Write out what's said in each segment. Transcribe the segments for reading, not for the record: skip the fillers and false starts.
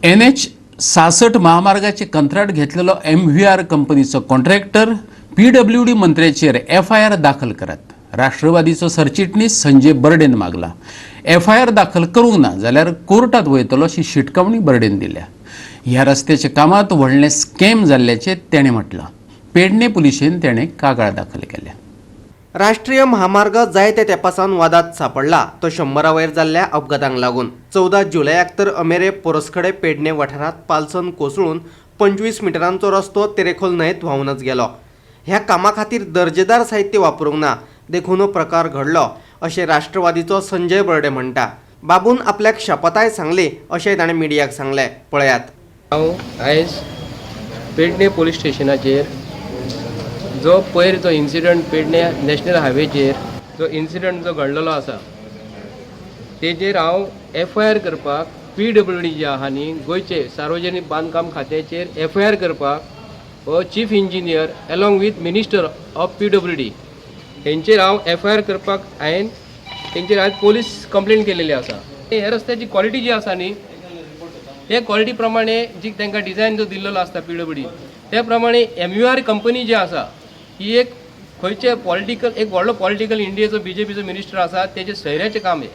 NH-66 महामार्गाचे कंत्राट घेतलेलो MVR कंपनीचो कॉन्ट्रॅक्टर PWD मंत्र्याचेर FIR दाखल करात. राष्ट्रवादीचो सरचिटणीस संजय बर्डेन मागला. FIR दाखल करूंक ना जाल्यार कोर्टात वयतलो अशी शिटकावणी बर्डेन दिल्या. ह्या रस्त्याच्या कामात व्हडलें स्कॅम जाल्ल्याचे तेणें म्हटलां. पेडणे पुलिशेन तेणें कागाळ दाखल केल्या. राष्ट्रीय महामार्ग जायत्या तेंपासावन वादात सापडला तो 100 वयर जाल्ल्या अपघातांक लागून. 14 जुलयाक तर अमेरे पोरसखडे पेडणे वाठारांत पालसोन कोसळून 25 मिटरांचो रस्तो तेरेखोल न्हंयेत व्हांवूनच गेलो. ह्या कामा खातीर दर्जेदार साहित्य वापरूंक ना देखून हो प्रकार घडलो अशें राष्ट्रवादीचो संजय बर्डे म्हणटा. बाबून आपल्याक शपथाय सांगली अशेंय ताणें मिडियाक सांगलें. पळयात. हांव आयज पेडणे पुलीस स्टेशनाचेर जो पयर जो इन्सिडंट पेडणे नॅशनल हायवेचेर जो इन्सिडंट जो घडलेलो आसा तेजेर हांव FIR करपाक PWD जे आहा न्ही गोंयचे सार्वजनीक बांदकाम खात्याचेर FIR करपाक हो chief engineer along with minister of PWD हेंचेर हांव FIR करपाक हांवें तेंचेर आज पोलीस कंप्लेंट केलेली आसा. हे रस्त्याची क्वॉलिटी जी आसा न्ही ते क्वॉलिटी प्रमाणे जी तांकां डिझायन जो दिल्लो आसता PWD त्या प्रमाणे MVR कंपनी जी आसा ही एक खंयचे पॉलिटिकल एक व्हडलो पॉलिटिकल इंडियेचो BJPचो मिनिस्टर आसा तेजे सैऱ्याचें काम आहे.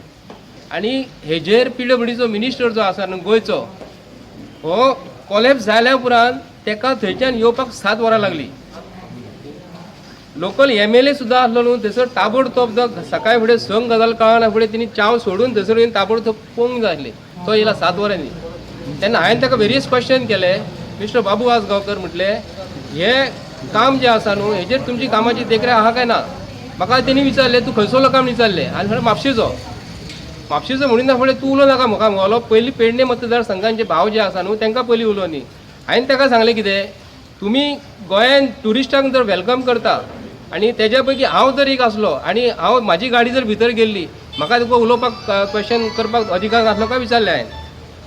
आनी हेजेर PWDचो मिनिस्टर जो आसा न्हू गोंयचो हो कॉलेप्स जाल्या उपरांत तेका थंयच्यान येवपाक 7 वरां लागली. लोकल MLA सुद्दां आसलो न्हू थंयसर ताबडतोब जो सकाळी फुडें संक गजाल कळना फुडें तेणी चाव सोडून थंयसर येवन ताबडतोब पोवंक जाय आसली. तो येयला 7 वरांनी. तेन्ना हांवें ताका वेरियस क्वेश्चन केले. मिस्टर बाबू आसगांवकर म्हटले हे काम जे आसा न्हू हेजेर तुमची कामाची देखरेख आहा काय ना. म्हाका तेणी विचारले तूं खंयसरलो काम विचारले आनी म्हळें म्हापशेचो म्हणून फुडें तूं उलो नाका म्हाका म्हणलो पयलीं पेडणे मतदारसंघाचे भाव जे आसा न्हू तांकां पयलीं उलो न्ही. हांवें ताका सांगलें कितें तुमी गोंयान ट्युरिस्टांक जर वेलकम करता आनी तेज्या पैकी हांव जर एक आसलो आनी हांव म्हाजी गाडी जर भितर गेल्ली म्हाका तुका उलोवपाक क्वेश्चन करपाक अधिकार नासलो काय विचारलें हांवें.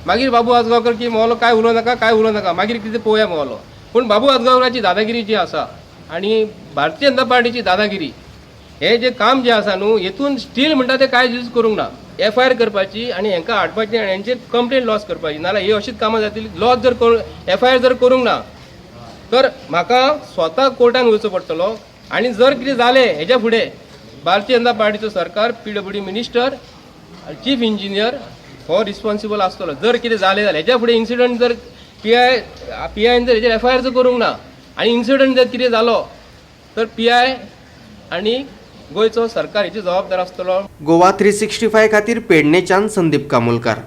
मागीर बाबू आसगांवकर की मोहलो काय उलोव नाका मागीर कितें पळोवया मोहलो. पूण बाबू आसगांवकराची दादागिरी जी आसा आनी भारतीय जनता पार्टीची दादागिरी हे जे काम जे आसा न्हू हेतून स्टील म्हणटा ते कांय यूज करूंक ना. FIR करपाची आनी हेंकां हाडपाची आनी हेंचेर कंप्लेन लॉस करपाची नाल्यार ही अशीच कामां जातली. लॉस जर FIR जर करूंक ना तर म्हाका स्वता कोर्टान वयचो पडटलो आनी जर कितें जालें हेच्या फुडें भारतीय जनता पार्टीचो सरकार PWD मिनिस्टर चीफ इंजिनियर हो रिस्पॉन्सिबल आसतलो. जर कितें जालें जाल्यार हेच्या फुडें इन्सिडंट जर PIन जर हेचेर FIR जर करूंक ना आनी इन्सिडंट जर कितें जालो तर PI आनी गोंयचो सरकार हेची जबाबदार आसतलो. गोवा 365 खातीर पेडणेच्यान संदीप कामोलकार.